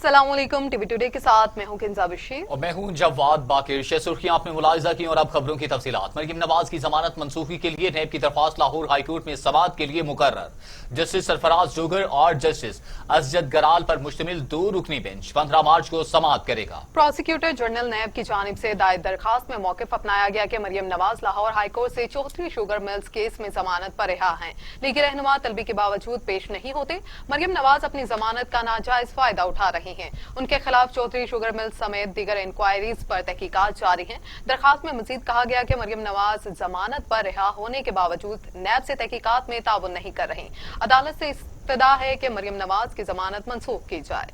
अस्सलाम वालेकुम। TV today के साथ मैं हूं किंजा बशीर और मैं हूं जवाद बाकिर। सुर्खियां आपने मुलाहिजा की और अब खबरों की तफसीलात। मरियम नवाज की जमानत मंसूखी के लिए नैब की दरख्वास्त लाहौर हाईकोर्ट में समाअत के लिए मुकर्रर। जस्टिस सरफराज जोगर और जस्टिस असजद गराल पर मुश्तमिल 2 रुकनी बेंच 15 मार्च को समाअत करेगा। प्रोसिक्यूटर जनरल नैब की जानिब से दायर दरखास्त में मौकिफ अपनाया गया कि मरियम नवाज लाहौर हाईकोर्ट से चौधरी शुगर मिल्स केस में जमानत पर रिहा हैं। लीगी रहनुमा तलबी के बावजूद पेश नहीं होते। मरियम नवाज अपनी जमानत का नाजायज फायदा उठा रही हैं। उनके खिलाफ चौधरी शुगर मिल्स समेत दीगर इंक्वायरीज पर तहकीकात जारी हैं। दरखास्त में मजीद कहा गया कि मरियम नवाज जमानत पर रिहा होने के बावजूद नैब से तहकीकात में ताउन नहीं कर रही। अदालत से इस्तदा है कि मरियम नवाज की जमानत मनसूख की जाए।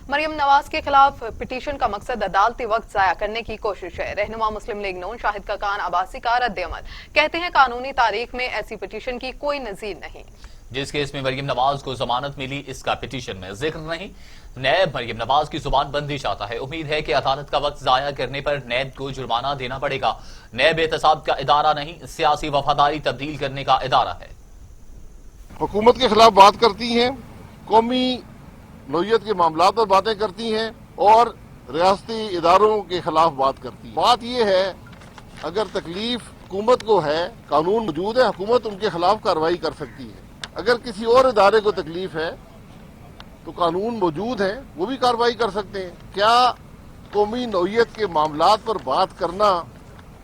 मरियम नवाज के खिलाफ पिटीशन का मकसद अदालती वक्त जाया करने की कोशिश है। रहनुमा मुस्लिम लीग नून शाहिद काकान अब्बासी का रद्द-ए-अमल। कहते हैं कानूनी तारीख में ऐसी पिटीशन की कोई नजीर नहीं। जिस केस में मरियम नवाज को जमानत मिली इसका पिटीशन में जिक्र नहीं। नैब मरियम नवाज की जुबान बंदी चाहता है। उम्मीद है कि अदालत का वक्त जाया करने पर नैब को जुर्माना देना पड़ेगा। नैब एहतसाब का इदारा नहीं, सियासी वफादारी तब्दील करने का इदारा है। हुकूमत के खिलाफ बात करती हैं, कौमी नौयत के मामलात पर बातें करती हैं और रियासती इदारों के खिलाफ बात करती हैं। बात यह है, अगर तकलीफ हुकूमत को है, कानून मौजूद है, हुकूमत उनके खिलाफ कार्रवाई कर सकती है। अगर किसी और इदारे को तकलीफ है तो कानून मौजूद है, वो भी कार्रवाई कर सकते हैं। क्या कौमी नौयत के मामलात पर बात करना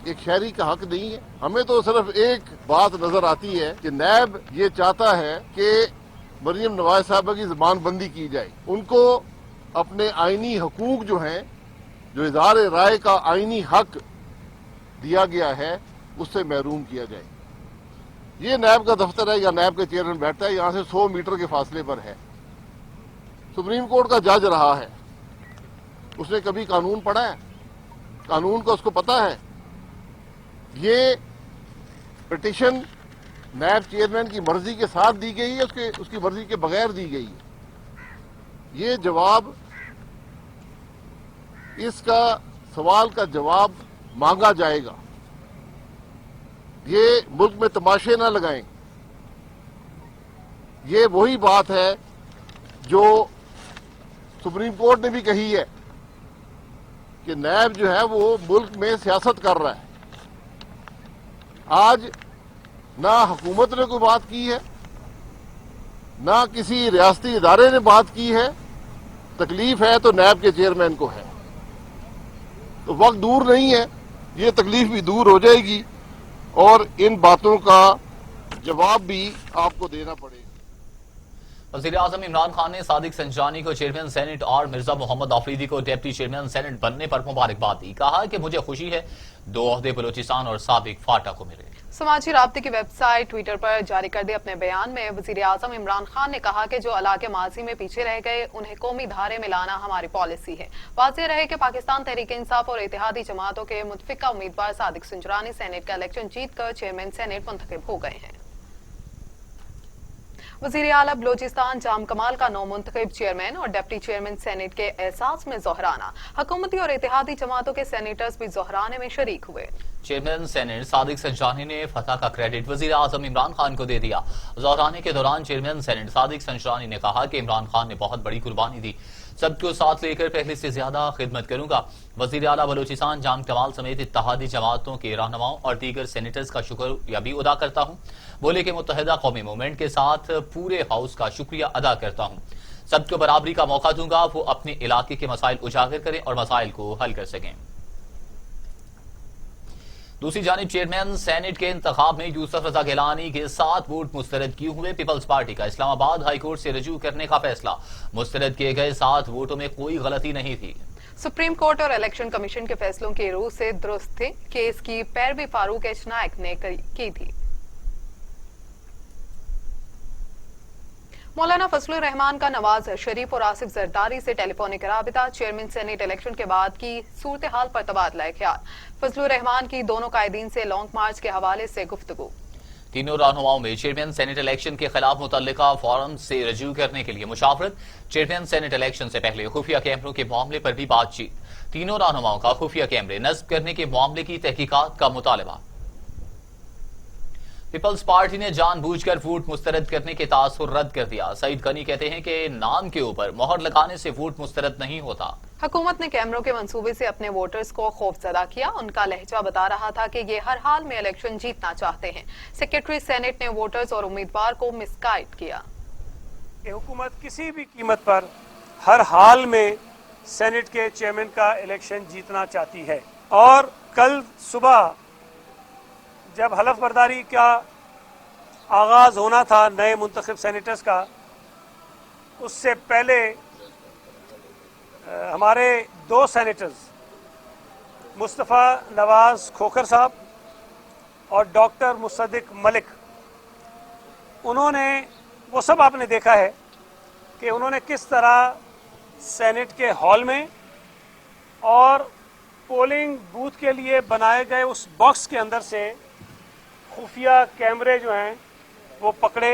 एक शहरी का हक नहीं है? हमें तो सिर्फ एक बात नजर आती है कि नैब ये चाहता है कि मरियम नवाज साहबा की जबान बंदी की जाए, उनको अपने आईनी हकूक जो हैं, जो इज़हार राय का आईनी हक दिया गया है, उससे महरूम किया जाए। ये नैब का दफ्तर है या नैब के चेयरमैन बैठता है, यहां से 100 मीटर के फासले पर है। सुप्रीम कोर्ट का जज रहा है, उसने कभी कानून पढ़ा है? कानून का उसको पता है? ये पिटीशन नैब चेयरमैन की मर्जी के साथ दी गई है, उसकी मर्जी के बगैर दी गई है। ये जवाब, इसका सवाल का जवाब मांगा जाएगा। ये मुल्क में तमाशे ना लगाएं। ये वही बात है जो सुप्रीम कोर्ट ने भी कही है कि नैब जो है वो मुल्क में सियासत कर रहा है। आज ना हुकूमत ने कोई बात की है, ना किसी रियासती इदारे ने बात की है। तकलीफ है तो नैब के चेयरमैन को है। तो वक्त दूर नहीं है, ये तकलीफ भी दूर हो जाएगी और इन बातों का जवाब भी आपको देना पड़ेगा। वज़ीर आज़म इमरान खान ने सादिक संजानी को चेयरमैन सेनेट और मिर्जा मोहम्मद आफरीदी को डिप्टी चेयरमैन सेनेट बनने पर मुबारकबाद दी। कहा कि मुझे खुशी है 2 ओहदे बलूचिस्तान और साबिक फाटा को मिले। समाजी राब्ते की वेबसाइट ट्विटर पर जारी करदे अपने बयान में वज़ीर आज़म इमरान खान ने कहा कि जो इलाके माजी में पीछे रह गए उन्हें कौमी धारे में लाना हमारी पॉलिसी है। वाज़ेह रहे कि पाकिस्तान तहरीक इंसाफ और इत्तेहादी जमातों के मुतफिका उम्मीदवार सादिक संजरानी सेनेट का इलेक्शन जीत कर चेयरमैन सेनेट मुंतखब हो गए हैं। वज़ीर आला बलोचिस्तान जाम कमाल का नौमुंतखब चेयरमैन और डिप्टी चेयरमैन सेनेट के एहसास में जोहराना। हुकूमती और इत्तेहादी जमातों के सेनेटर्स भी जोहराने में शरीक हुए। चेयरमैन सेनेट सादिक संजानी ने फतह का क्रेडिट वज़ीर आज़म इमरान खान को दे दिया। जोहराने के दौरान चेयरमैन सेनेट सादिक संजानी ने कहा कि इमरान खान ने बहुत बड़ी कुर्बानी दी, सबको साथ लेकर पहले से ज्यादा खिदमत करूंगा। वज़ीर आला बलूचिस्तान जाम कमाल समेत इत्तेहादी जमातों के रहनुमाओं और दीगर सेनेटर्स का शुक्रिया भी अदा करता हूँ। बोले कि मुत्तहिदा कौमी मूवमेंट के साथ पूरे हाउस का शुक्रिया अदा करता हूँ। सबको बराबरी का मौका दूंगा, वो अपने इलाके के मसाइल उजागर करें और मसाइल को हल कर सकें। दूसरी जानिब चेयरमैन सेनेट के इंतखाब में यूसुफ रजा गिलानी के 7 वोट मुस्तरद किए हुए पीपल्स पार्टी का इस्लामाबाद हाईकोर्ट से रजू करने का फैसला। मुस्तरद किए गए 7 वोटों में कोई गलती नहीं थी। सुप्रीम कोर्ट और इलेक्शन कमीशन के फैसलों की रूह से दुरुस्त थे। केस की पैरवी फारूक एच नायक ने की थी। मौलाना फजलुर रहमान का नवाज शरीफ और आसिफ जरदारी से टेलीफोनिक राबिता। चेयरमैन सेनेट इलेक्शन के बाद की सूरत हाल पर तबादला ख्याल। फजलुर रहमान की दोनों कायदीन से लॉन्ग मार्च के हवाले से गुफ्तगू। तीनों रहनुमाओं में चेयरमैन सेनेट इलेक्शन के खिलाफ मुतल्लिका फॉरम से रजू करने के लिए मुशावरत। चेयरमैन सेनेट इलेक्शन से पहले खुफिया कैमरों के मामले पर भी बातचीत। तीनों रहनुमाओं का खुफिया कैमरे नस्ब करने के मामले की तहकीकात का मुतालबा। پیپلز پارٹی نے जानबूझकर वोट मुस्तरद करने के तासुर रद्द कर दिया। सईद गनी कहते हैं कि नाम के ऊपर मोहर लगाने से वोट मुस्तरद नहीं होता। हुकूमत ने कैमरों के मंसूबे से अपने वोटर्स को खौफजदा किया। उनका लहजा बता रहा था कि ये हर हाल में इलेक्शन जीतना चाहते हैं। सेक्रेटरी सेनेट ने वोटर्स और उम्मीदवार को मिसगाइड किया। हुकूमत किसी भी कीमत पर हर हाल में सेनेट के चेयरमैन का इलेक्शन जीतना चाहती है और कल सुबह जब हलफ बर्दारी का आगाज होना था नए मुंतखब सेनेटर्स का, उससे पहले हमारे दो सेनेटर्स मुस्तफ़ा नवाज खोखर साहब और डॉक्टर मुसद्दिक मलिक, उन्होंने वो सब आपने देखा है कि उन्होंने किस तरह सेनेट के हॉल में और पोलिंग बूथ के लिए बनाए गए उस बॉक्स के अंदर से खुफिया कैमरे जो हैं वो पकड़े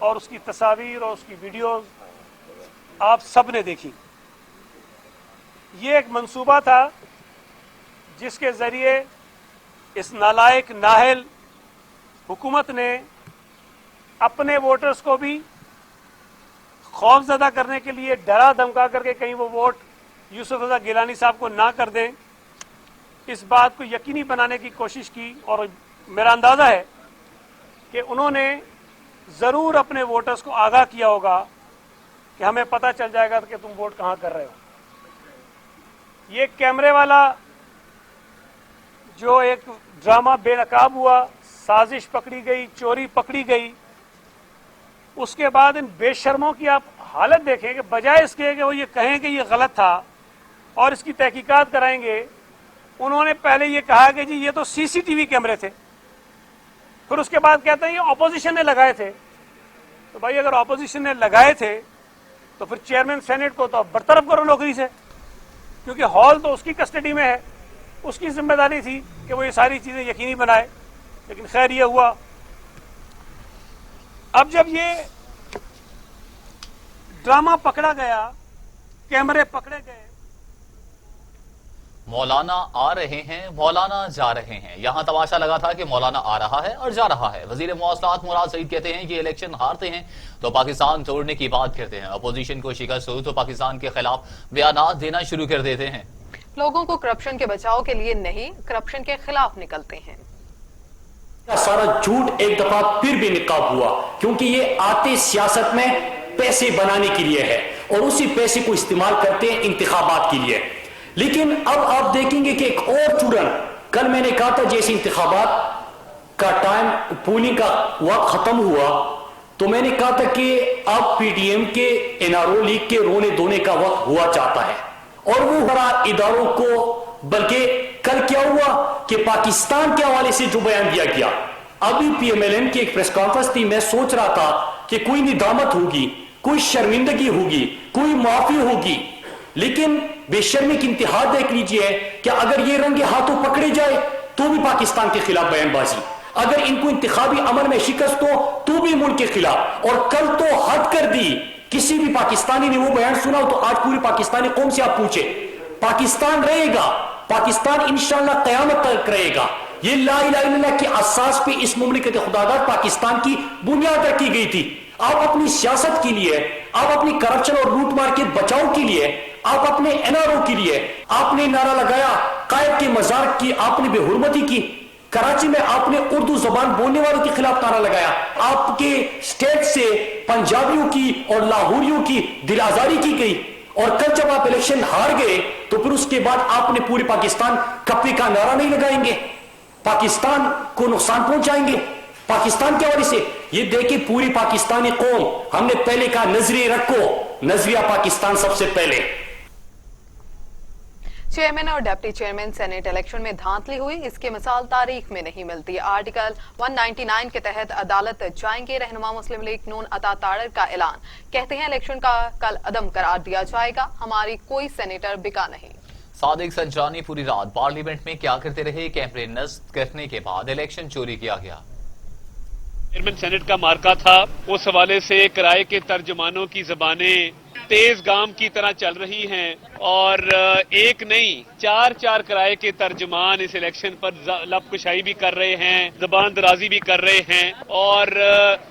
और उसकी तस्वीर और उसकी वीडियोस आप सब ने देखी। ये एक मंसूबा था जिसके ज़रिए इस नालायक नाहल हुकूमत ने अपने वोटर्स को भी खौफजदा करने के लिए डरा धमका करके कहीं वो वोट यूसुफ रज़ा गिलानी साहब को ना कर दें, इस बात को यकीनी बनाने की कोशिश की। और मेरा अंदाज़ा है कि उन्होंने ज़रूर अपने वोटर्स को आगाह किया होगा कि हमें पता चल जाएगा कि तुम वोट कहाँ कर रहे हो। ये कैमरे वाला जो एक ड्रामा बेनकाब हुआ, साजिश पकड़ी गई, चोरी पकड़ी गई, उसके बाद इन बेशर्मों की आप हालत देखें कि बजाय इसके कि वो ये कहें कि ये गलत था और इसकी तहकीकात कराएंगे, उन्होंने पहले ये कहा कि जी ये तो सीसीटीवी कैमरे थे, फिर उसके बाद कहते हैं ये ऑपोजिशन ने लगाए थे। तो भाई अगर ऑपोजिशन ने लगाए थे तो फिर चेयरमैन सेनेट को तो बरतरफ करो नौकरी से, क्योंकि हॉल तो उसकी कस्टडी में है, उसकी जिम्मेदारी थी कि वो ये सारी चीजें यकीनी बनाए। लेकिन खैर ये हुआ। अब जब ये ड्रामा पकड़ा गया, कैमरे पकड़े गए, मौलाना आ रहे हैं, मौलाना जा रहे हैं। यहाँ तमाशा लगा था कि मौलाना आ रहा है और जा रहा है। वजीर मौसलात मुराद सईद कहते हैं कि इलेक्शन हारते हैं तो पाकिस्तान तोड़ने की बात करते हैं, अपोजिशन को शिकस्त हो तो पाकिस्तान के खिलाफ बयानात देना शुरू कर देते हैं। लोगों को करप्शन के बचाव के लिए नहीं, करप्शन के खिलाफ निकलते हैं। सारा झूठ एक दफा फिर भी निकाब हुआ, क्योंकि ये आते सियासत में पैसे बनाने के लिए है और उसी पैसे को इस्तेमाल करते हैं इंतखाबात के लिए। लेकिन अब आप देखेंगे कि एक और चूरन, कल मैंने कहा था जैसे इंतखाबात का टाइम, पोलिंग का वक्त खत्म हुआ, तो मैंने कहा था कि अब पीटीएम के एनआरओ लीग के रोने धोने का वक्त हुआ चाहता है और वो बड़ा इदारों को, बल्कि कल क्या हुआ कि पाकिस्तान के हवाले से जो बयान दिया गया, अभी पीएमएलएन की एक प्रेस कॉन्फ्रेंस थी, मैं सोच रहा था कि कोई निदामत होगी, कोई शर्मिंदगी होगी, कोई माफी होगी, लेकिन बेशर्मी की इंतहा देख लीजिए कि अगर ये रंगे हाथों पकड़े जाए तो भी पाकिस्तान के खिलाफ बयानबाजी, अगर इनको इंतखाबी अमल में शिकस्त हो तो भी मुल्क के खिलाफ। और कल तो हद कर दी, किसी भी पाकिस्तानी ने वो बयान सुना हो तो आज पूरी पाकिस्तानी कौम से आप पूछे, पाकिस्तान रहेगा, पाकिस्तान इंशाअल्लाह क़यामत तक रहेगा। ये ला इलाहा इल्लल्लाह की असास पे इस मुमलिकत खुदादार पाकिस्तान की बुनियाद रखी गई थी। आप अपनी सियासत के लिए, आप अपनी करप्शन और लूटमार के बचाव के लिए, आप अपने एनआरओ के लिए आपने नारा लगाया, कायद के मजार की आपने बेहुरमती की, कराची में आपने उर्दू जबान बोलने वालों के खिलाफ नारा लगाया, आपके स्टेट से पंजाबियों की और लाहौरियों की दिल आजारी की गई। और कल जब आप इलेक्शन हार गए तो फिर उसके बाद आपने पूरे पाकिस्तान कपड़े का नारा नहीं लगाएंगे, पाकिस्तान को नुकसान पहुंचाएंगे पाकिस्तान के हवाले से। ये देखिए पूरी पाकिस्तानी कौम, हमने पहले कहा नजरिए रखो, नजरिया पाकिस्तान सबसे पहले। चेयरमैन और डिप्टी चेयरमैन सेनेट इलेक्शन में धांधली हुई, इसकी मिसाल तारीख में नहीं मिलती। आर्टिकल 199 के तहत अदालत जाएंगे। रहनुमा मुस्लिम लीग नून अता ताड़र का ऐलान, कहते हैं इलेक्शन का कल अदम करार दिया जाएगा, हमारी कोई सेनेटर बिका नहीं। सादिक संजानी पूरी रात पार्लियामेंट में क्या करते रहे, कैमरे नस्ब करने के बाद इलेक्शन चोरी किया गया। चेयरमैन सेनेट का मार्का था, उस हवाले से किराए के तर्जमानों की जबानें तेज गाम की तरह चल रही हैं और एक नहीं 4 किराए के तर्जुमान इस इलेक्शन पर लबकुशाई भी कर रहे हैं, ज़बान दराजी भी कर रहे हैं और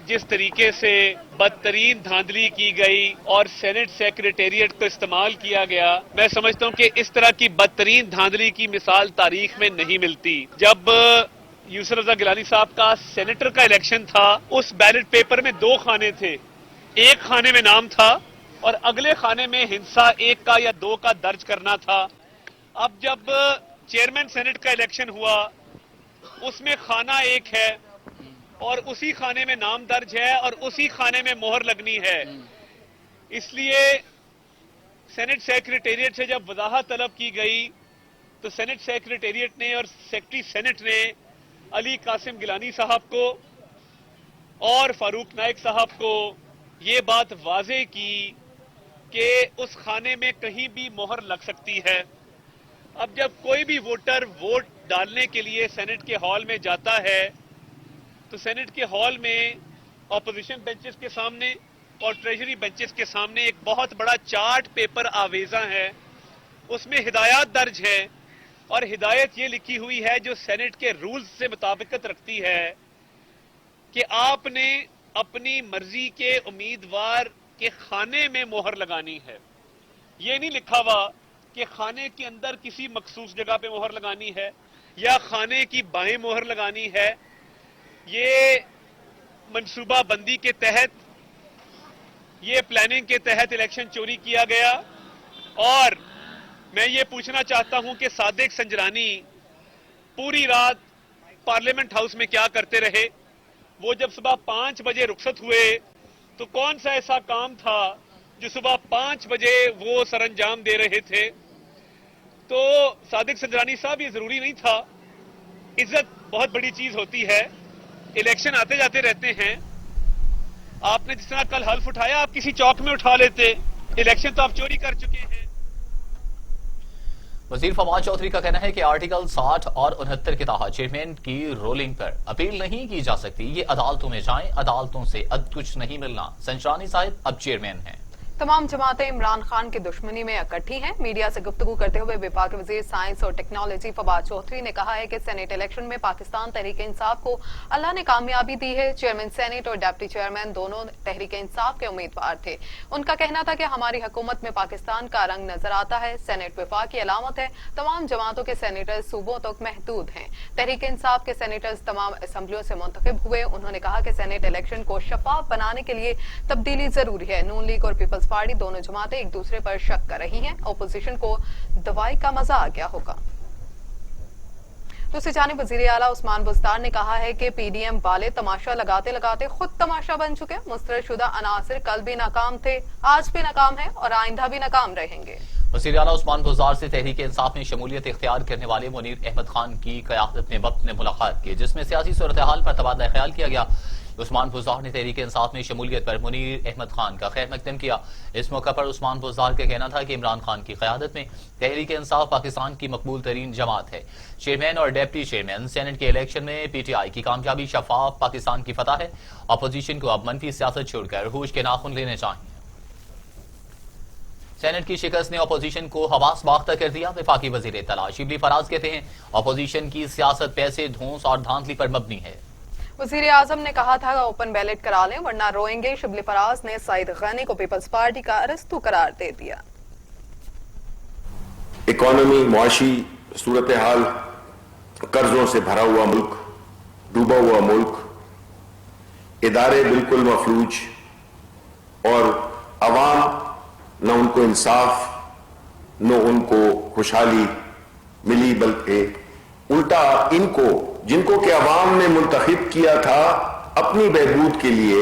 जिस तरीके से बदतरीन धांधली की गई और सेनेट सेक्रेटेरिएट को इस्तेमाल किया गया, मैं समझता हूं कि इस तरह की बदतरीन धांधली की मिसाल तारीख में नहीं मिलती। जब यूसुफ रज़ा गिलानी साहब का सेनेटर का इलेक्शन था, उस बैलेट पेपर में 2 खाने थे, एक खाने में नाम था और अगले खाने में हिंसा 1 का या 2 का दर्ज करना था। अब जब चेयरमैन सेनेट का इलेक्शन हुआ, उसमें खाना 1 है और उसी खाने में नाम दर्ज है और उसी खाने में मोहर लगनी है। इसलिए सेनेट सेक्रेटेरिएट से जब वजाहत तलब की गई तो सेनेट सेक्रेटेरिएट ने और सेक्रेटरी सेनेट ने अली कासिम गिलानी साहब को और फारूक नाइक साहब को ये बात वाजे की कि उस खाने में कहीं भी मोहर लग सकती है। अब जब कोई भी वोटर वोट डालने के लिए सेनेट के हॉल में जाता है तो सेनेट के हॉल में ऑपोजिशन बेंचेस के सामने और ट्रेजरी बेंचेस के सामने एक बहुत बड़ा चार्ट पेपर आवेजा है, उसमें हिदायत दर्ज है और हिदायत ये लिखी हुई है जो सेनेट के रूल्स से मुताबिकत रखती है कि आपने अपनी मर्जी के उम्मीदवार के खाने में मोहर लगानी है। ये नहीं लिखा हुआ कि खाने के अंदर किसी मखसूस जगह पे मोहर लगानी है या खाने की बाएं मोहर लगानी है। ये मंसूबा बंदी के तहत, ये प्लानिंग के तहत इलेक्शन चोरी किया गया। और मैं ये पूछना चाहता हूं कि सादिक संजरानी पूरी रात पार्लियामेंट हाउस में क्या करते रहे? वो जब सुबह 5 बजे रुखसत हुए तो कौन सा ऐसा काम था जो सुबह 5 बजे वो सरंजाम दे रहे थे? तो सादिक संजरानी साहब, ये जरूरी नहीं था। इज्जत बहुत बड़ी चीज होती है, इलेक्शन आते जाते रहते हैं। आपने जिस तरह कल हल्फ उठाया, आप किसी चौक में उठा लेते, इलेक्शन तो आप चोरी कर चुके हैं। वजीर फवाद चौधरी का कहना है कि आर्टिकल 60 और 69 के तहत चेयरमैन की रोलिंग पर अपील नहीं की जा सकती। ये अदालतों में जाएं, अदालतों से अब कुछ नहीं मिलना। संजरानी साहब अब चेयरमैन हैं। तमाम जमातें इमरान खान की दुश्मनी में इकट्ठी हैं। मीडिया से गुफ्तगू करते हुए विभाग के वजीर साइंस और टेक्नोलॉजी फवाद चौधरी ने कहा है कि सेनेट इलेक्शन में पाकिस्तान तहरीक इंसाफ को अल्लाह ने कामयाबी दी है। चेयरमैन सेनेट और डिप्टी चेयरमैन दोनों तहरीक इंसाफ के उम्मीदवार थे। उनका कहना था कि हमारी हुकूमत में पाकिस्तान का रंग नजर आता है। सेनेट विफाक की अलामत है। तमाम जमातों के सेनेटर्स सूबों तक महदूद हैं। तहरीक इंसाफ के सेनेटर्स तमाम असम्बलियों से मुंतखब हुए। उन्होंने कहा कि सेनेट इलेक्शन को शफाफ बनाने के लिए तब्दीली जरूरी है। नून लीग और पीपल्स पार्टी दोनों जमातें एक दूसरे पर शक कर रही हैं। ओपोजिशन को दवाई का मजा आ गया होगा। दूसरी जानिब वजीर आला उस्मान बुज़दार ने कहा है कि पीडीएम वाले तमाशा लगाते लगाते खुद तमाशा बन चुके। मुस्तरदशुदा अनासिर कल भी नाकाम थे, आज भी नाकाम है और आइंदा भी नाकाम रहेंगे। वज़ीर आला उस्मान बुज़दार से तहरीक इंसाफ में शमूलियत इख्तियार करने वाले मुनीर अहमद खान की क़यादत में वक्त में मुलाकात की, जिसमें सियासी सूरत हाल पर तबादला ख्याल किया गया। उस्मान बुज़दार ने तहरीक इंसाफ में शमूलियत पर मुनीर अहमद खान का खैर मकदम किया। इस मौका पर उस्मान बुज़दार का कहना था कि इमरान खान की क़यादत में तहरीक इंसाफ पाकिस्तान की मकबूल तरीन जमात है। चेयरमैन और डिप्टी चेयरमैन सेनेट के इलेक्शन में पीटीआई की कामयाबी शफाफ पाकिस्तान की फतह है। अपोजिशन को अब मनफी सियासत छोड़कर होश के नाखून लेने चाहिए। सेनेट की शिकस्त ने अपोजिशन को हवास बाख्ता कर दिया। वफाकी वजीर इत्तला शिबली फराज कहते हैं अपोजिशन की सियासत पैसे, धौंस और धांधली पर मबनी है। वजीर आजम ने कहा था ओपन बैलेट करा लें वरना रोएंगे। शिबली फराज ने सईद गनी को पीपल्स पार्टी का अरस्तू करार दे दिया। इकोनॉमी, मुआशी सूरत हाल, कर्जों से भरा हुआ मुल्क, डूबा हुआ मुल्क, इदारे बिल्कुल मफलूज और अवाम न उनको इंसाफ न उनको खुशहाली मिली, बल्कि उल्टा इनको, जिनको कि अवाम ने मुंतखब किया था अपनी बहबूद के लिए,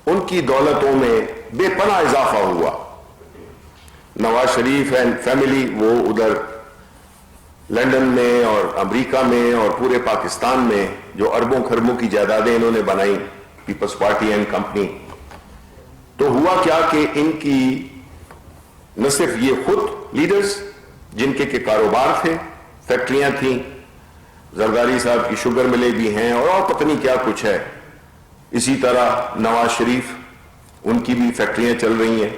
उनकी दौलतों में बेपनाह इजाफा हुआ। नवाज शरीफ एंड फैमिली वो उधर लंदन में और अमेरिका में और पूरे पाकिस्तान में जो अरबों खरबों की जायदादें इन्होंने बनाई, पीपल्स पार्टी एंड कंपनी, तो हुआ क्या कि इनकी न सिर्फ ये खुद लीडर्स जिनके के कारोबार थे, फैक्ट्रियां थी, जरदारी साहब की शुगर मिलें भी हैं और पता नहीं क्या कुछ है, इसी तरह नवाज शरीफ उनकी भी फैक्ट्रियां चल रही हैं,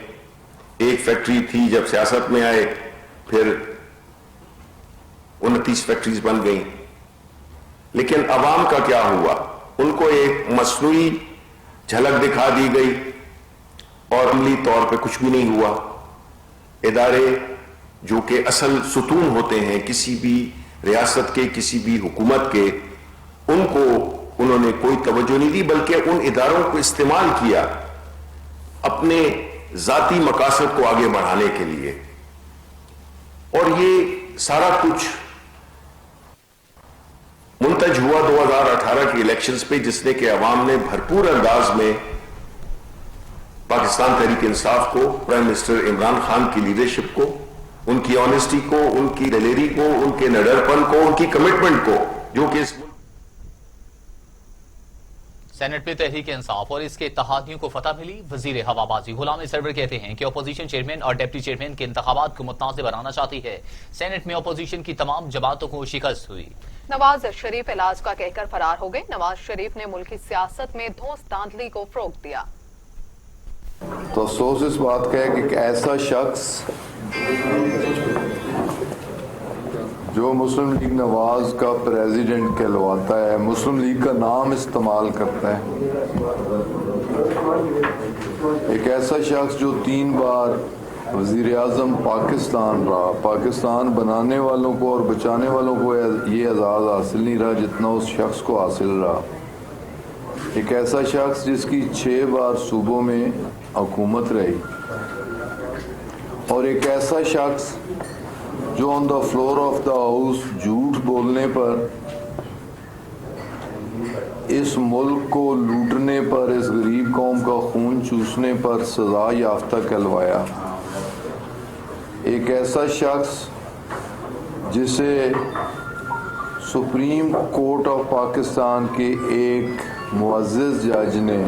एक फैक्ट्री थी, जब सियासत में आए फिर 29 फैक्ट्रीज बन गई। लेकिन अवाम का क्या हुआ? उनको एक मसनूई झलक दिखा दी गई और अमली तौर पे कुछ भी नहीं हुआ। इदारे जो कि असल सुतून होते हैं किसी भी रियासत के, किसी भी हुकूमत के, उनको उन्होंने कोई तवज्जो नहीं दी, बल्कि उन इदारों को इस्तेमाल किया अपने जाती मकासद को आगे बढ़ाने के लिए। और ये सारा कुछ मुंतज हुआ 2018 के इलेक्शंस पे, जिसने कि अवाम ने भरपूर अंदाज में पाकिस्तान तहरीक इंसाफ को, प्राइम मिनिस्टर इमरान खान की लीडरशिप को, उनकी ऑनेस्टी को, उनकी दिलेरी को, उनके निडरपन को, उनकी कमिटमेंट को, जो कि इस सेनेट में तहरीक इंसाफ और इसके इत्तेहादियों को फतह मिली। वजीर हवाबाजी गुलाम सरवर कहते हैं कि अपोजिशन चेयरमैन और डिप्टी चेयरमैन के इंतखाबात को मुतनाज़ बनाना चाहती है। सेनेट में अपोजिशन की तमाम जमातों को शिकस्त हुई। नवाज शरीफ इलाज का कहकर फरार हो गए। नवाज शरीफ ने मुल्की सियासत में धौंस धांधली को फरोग दिया। तो अफसोस इस बात का है कि एक ऐसा शख्स जो मुस्लिम लीग नवाज का प्रेसिडेंट कहलवाता है, मुस्लिम लीग का नाम इस्तेमाल करता है, एक ऐसा शख्स जो 3 बार वजीर आज़म पाकिस्तान रहा, पाकिस्तान बनाने वालों को और बचाने वालों को ये एजाज़ हासिल नहीं रहा जितना उस शख्स को हासिल रहा। एक ऐसा शख्स जिसकी 6 बार सूबों में हुकूमत रही, और एक ऐसा शख्स जो on the floor of the house झूठ बोलने पर, इस मुल्क को लूटने पर, इस गरीब कौम का खून चूसने पर सजा याफ्ता कहलवाया। एक ऐसा शख्स जिसे सुप्रीम कोर्ट ऑफ पाकिस्तान के एक मुअज़्ज़िज़ जज ने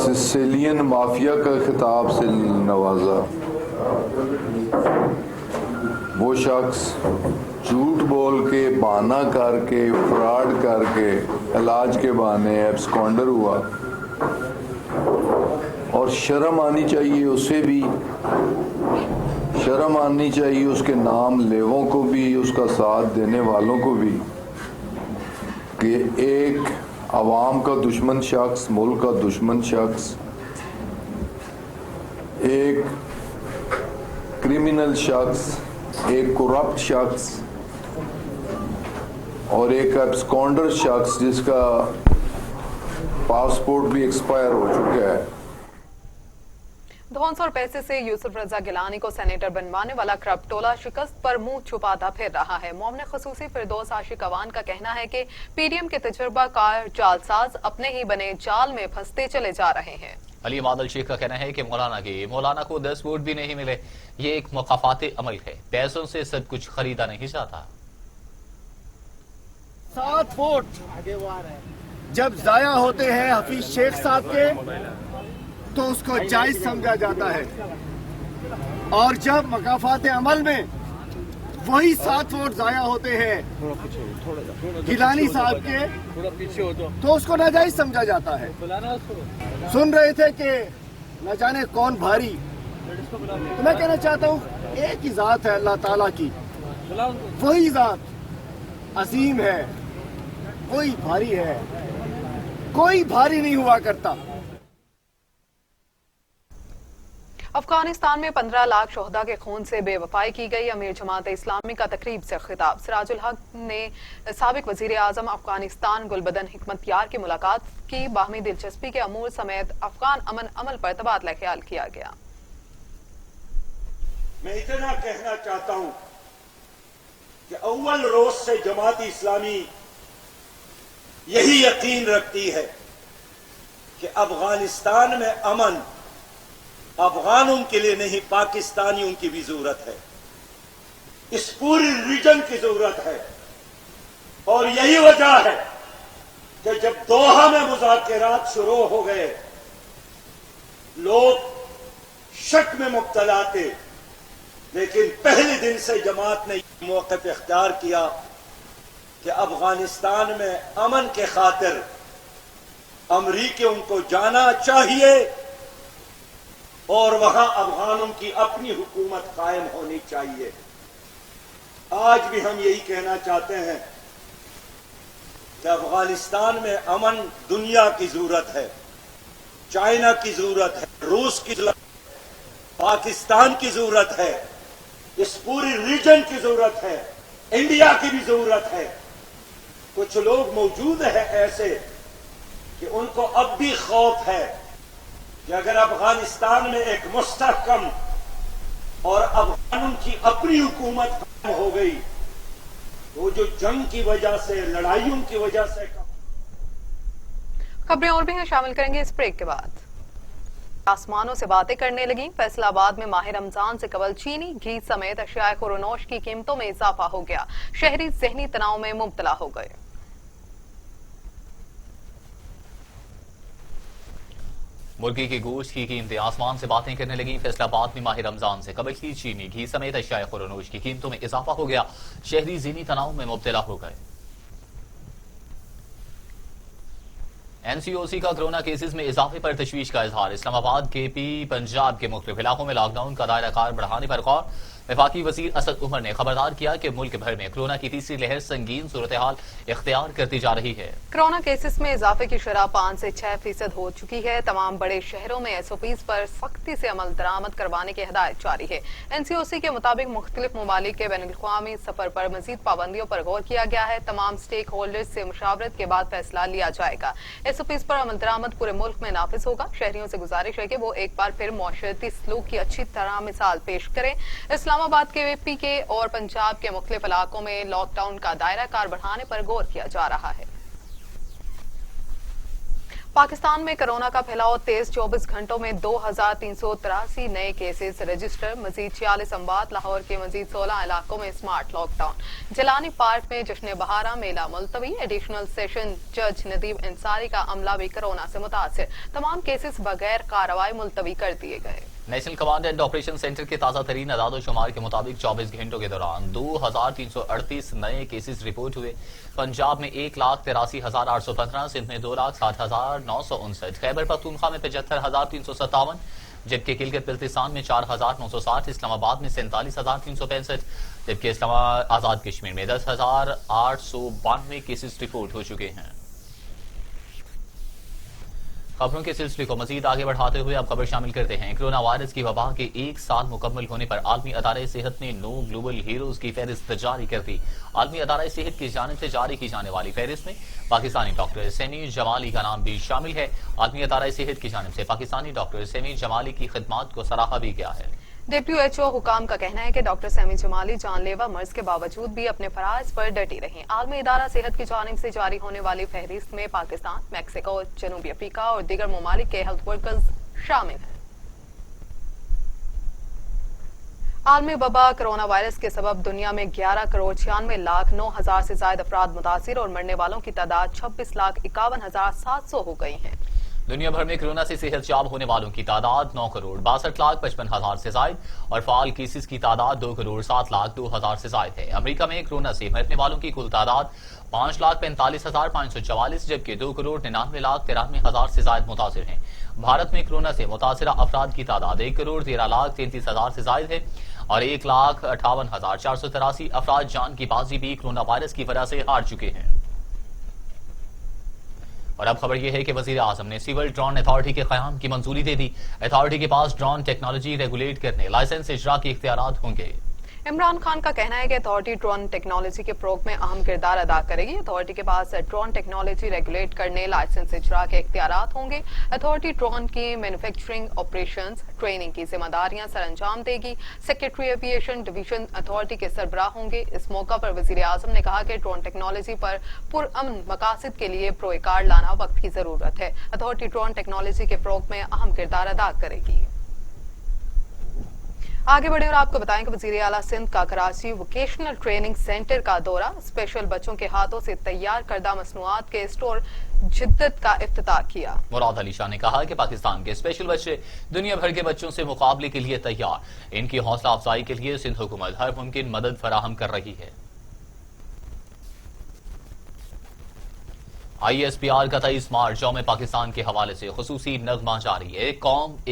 सिसिलियन माफिया का खिताब से नवाजा। वो शख्स झूठ बोल के, बहाना करके, फ्रॉड करके, इलाज के बहाने एब्सकॉन्डर हुआ। और शर्म आनी चाहिए उसे भी, शर्म आनी चाहिए उसके नाम लेवों को भी, उसका साथ देने वालों को भी, कि एक अवाम का दुश्मन शख्स, मुल्क का दुश्मन शख्स, एक क्रिमिनल शख्स, एक करप्ट शख्स और एक एब्सकॉन्डर शख्स जिसका पासपोर्ट भी एक्सपायर हो चुका है। धौंस और पैसे से यूसुफ रजा गिलानी को सेनेटर बनवाने वाला करप्ट टोला शिकस्त पर मुंह छुपाता फिर रहा है। मोमिन खसूसी फिरदौस आशिक अवान का कहना है कि पीडीएम के तजुर्बाकार जालसाज अपने ही बने जाल में फंसते चले जा रहे हैं। अली मादल शेख का कहना है कि मौलाना को 10 वोट भी नहीं मिले। ये एक मुकाफाती अमल है, पैसों से सब कुछ खरीदा नहीं जाता। 7 वोट जब जाया होते हैं हफीज शेख साहब के तो उसको जायज समझा जाता है, और जब मकाफात अमल में वही 7 वोट जाया होते हैं गिलानी साहब के तो उसको नाजायज समझा जाता है। सुन रहे थे कि न जाने कौन भारी, तो मैं कहना चाहता हूँ एक ही जात है अल्लाह ताला की, वही जात अजीम है, कोई भारी है, कोई भारी नहीं हुआ करता। अफगानिस्तान में 15 लाख शोहदा के खून से बेवफाई की गई। अमीर जमात इस्लामी का तकरीब से खिताब। सिराजुल हक ने साबिक वजीर आजम अफगानिस्तान गुलबदन हिकमत यार की मुलाकात की। बाहमी दिलचस्पी के अमूर समेत अफगान अमन अमल पर तबादला ख्याल किया गया। मैं इतना कहना चाहता हूं कि अव्वल रोज से जमात इस्लामी यही यकीन रखती है कि अफगानिस्तान में अमन अफगानों के लिए नहीं, पाकिस्तानियों की भी जरूरत है, इस पूरी रीजन की जरूरत है। और यही वजह है कि जब दोहा में मुज़ाकरात शुरू हो गए, लोग शक में मुब्तला थे, लेकिन पहले दिन से जमात ने मौक़िफ़ इख्तियार किया कि अफगानिस्तान में अमन के खातिर अमरीकियों को जाना चाहिए اور وہاں افغانوں کی اپنی حکومت قائم ہونی چاہیے. آج بھی ہم یہی کہنا چاہتے ہیں کہ افغانستان میں امن دنیا کی ضرورت ہے, چائنا کی ضرورت ہے, روس کی ضرورت ہے, پاکستان کی ضرورت ہے, اس پوری ریجن کی ضرورت ہے, انڈیا کی بھی ضرورت ہے. کچھ لوگ موجود ہیں ایسے کہ ان کو اب بھی خوف ہے کہ اگر افغانستان میں ایک مستحکم اور افغانوں کی اپنی حکومت قائم ہو گئی تو جو جنگ کی وجہ سے, لڑائیوں کی وجہ سے. خبریں اور بھی ہیں, شامل کریں گے اس بریک کے بعد. آسمانوں سے باتیں کرنے لگیں. فیصل آباد میں ماہ رمضان سے قبل چینی گھی سمیت اشیاء خورنوش کی قیمتوں میں اضافہ ہو گیا. شہری ذہنی تناؤ میں مبتلا ہو گئے. مرغی کے گوشت کی قیمتیں آسمان سے باتیں کرنے لگیں. فیصل آباد میں ماہ رمضان سے قبل ہی چینی گھی سمیت اشیاء خورنوش کی قیمتوں میں اضافہ ہو گیا. شہری ذہنی تناؤ میں مبتلا ہو گئے. این سی او سی کا کرونا کیسز میں اضافے پر تشویش کا اظہار. اسلام آباد کے پی پنجاب کے مختلف علاقوں میں لاک ڈاؤن کا دائرہ کار بڑھانے پر غور. وفاقی وزیر اسد عمر نے خبردار کیا کہ ملک بھر میں کرونا کی تیسری لہر سنگین صورتحال اختیار کرتی جا رہی ہے. کرونا کیسز میں اضافے کی شرح 5 سے 6% ہو چکی ہے. تمام بڑے شہروں میں ایس او پیز پر سختی سے عمل درآمد کروانے کی ہدایت جاری ہے. این سی او سی کے مطابق مختلف ممالک کے بین الاقوامی سفر پر مزید پابندیوں پر غور کیا گیا ہے. تمام اسٹیک ہولڈرز سے مشاورت کے بعد فیصلہ لیا جائے گا. ایس او پیز پر عمل درآمد پورے ملک میں نافذ ہوگا. شہریوں سے گزارش ہے کہ وہ ایک بار پھر معاشرتی سلوک کی اچھی طرح مثال پیش کریں. اسلام آباد کے پی کے اور پنجاب کے مختلف علاقوں میں لاک ڈاؤن کا دائرہ کار بڑھانے پر غور کیا جا رہا ہے. پاکستان میں کرونا کا پھیلاؤ تیز. 24 گھنٹوں میں 2383 نئے کیسز رجسٹر. مزید 46 اموات. لاہور کے مزید 16 علاقوں میں smart lockdown. Jilani park میں جشن بہارا میلہ ملتوی. ایڈیشنل سیشن جج ندیم انصاری کا عملہ بھی کرونا سے متاثر. تمام کیسز بغیر کارروائی ملتوی کر دیے گئے. National command and operation centre کے تازہ ترین اعداد و شمار کے مطابق 24 گھنٹوں کے دوران 2338 نئے کیسز رپورٹ ہوئے. پنجاب میں 1,83,815, سندھ میں 2,60,959, خیبر پختونخوا میں 75,357, جبکہ گلگت بلتستان میں 4,960, اسلام آباد میں 47,365, جبکہ آزاد کشمیر میں 10,892 کیسز رپورٹ ہو چکے ہیں. خبروں کے سلسلے کو مزید آگے بڑھاتے ہوئے اب خبر شامل کرتے ہیں. کرونا وائرس کی وبا کے 1 سال مکمل ہونے پر عالمی ادارہ صحت نے 9 گلوبل ہیروز کی فہرست جاری کر دی. عالمی ادارہ صحت کی جانب سے جاری کی جانے والی فہرست میں پاکستانی ڈاکٹر سیمی جمالی کا نام بھی شامل ہے. عالمی ادارہ صحت کی جانب سے پاکستانی ڈاکٹر سیمی جمالی کی خدمات کو سراہا بھی گیا ہے. WHO حکام کا کہنا ہے کہ ڈاکٹر سیمی جمالی جان لیوا مرض کے باوجود بھی اپنے فرائض پر ڈٹی رہیں. عالمی ادارہ صحت کی جانب سے جاری ہونے والی فہرست میں پاکستان، میکسیکو، جنوبی افریقہ اور دیگر ممالک کے ہیلتھ ورکرز شامل ہیں. عالمی وبا کرونا وائرس کے سبب دنیا میں 11,96,09,000 سے زائد افراد متاثر اور مرنے والوں کی تعداد 26,51,700 ہو گئی ہیں. دنیا بھر میں کرونا سے صحت یاب ہونے والوں کی تعداد 9,62,55,000 سے زائد اور فعال کیسز کی تعداد 2,07,02,000 سے زائد ہے. امریکہ میں کرونا سے مرنے والوں کی کل تعداد 5,45,544, جبکہ 2,99,93,000 سے زائد متاثر ہیں. بھارت میں کرونا سے متاثرہ افراد کی تعداد 1,13,33,000 سے زائد ہے اور 1,58,483 افراد جان کی بازی بھی کرونا وائرس کی وجہ سے ہار چکے ہیں. اور اب خبر یہ ہے کہ وزیر اعظم نے سول ڈرون اتھارٹی کے قیام کی منظوری دے دی. اتھارٹی کے پاس ڈرون ٹیکنالوجی ریگولیٹ کرنے، لائسنس اجرا کے اختیارات ہوں گے. عمران خان کا کہنا ہے کہ اتھارٹی ڈرون ٹیکنالوجی کے فروغ میں اہم کردار ادا کرے گی. اتھارٹی کے پاس ڈرون ٹیکنالوجی ریگولیٹ کرنے، لائسنس اجرا کے اختیارات ہوں گے. اتھارٹی ڈرون کی مینوفیکچرنگ، آپریشنز، ٹریننگ کی ذمہ داریاں سر انجام دے گی. سیکریٹری ایویشن ڈویژن اتھارٹی کے سربراہ ہوں گے. اس موقع پر وزیر اعظم نے کہا کہ ڈرون ٹیکنالوجی پر پرامن مقاصد کے لیے پروئیکار لانا وقت کی ضرورت ہے. اتھارٹی ڈرون ٹیکنالوجی کے فروغ میں اہم کردار ادا کرے گی. آگے بڑھیں اور آپ کو بتائیں کہ وزیر اعلیٰ سندھ کا کراچی ووکیشنل ٹریننگ سینٹر کا دورہ. اسپیشل بچوں کے ہاتھوں سے تیار کردہ مصنوعات کے اسٹور جدت کا افتتاح کیا. مراد علی شاہ نے کہا کہ پاکستان کے اسپیشل بچے دنیا بھر کے بچوں سے مقابلے کے لیے تیار. ان کی حوصلہ افزائی کے لیے سندھ حکومت ہر ممکن مدد فراہم کر رہی ہے. ISPR کا 23 مارچ یوم پاکستان کے حوالے سے خصوصی نغمہ جاری ہے. قوم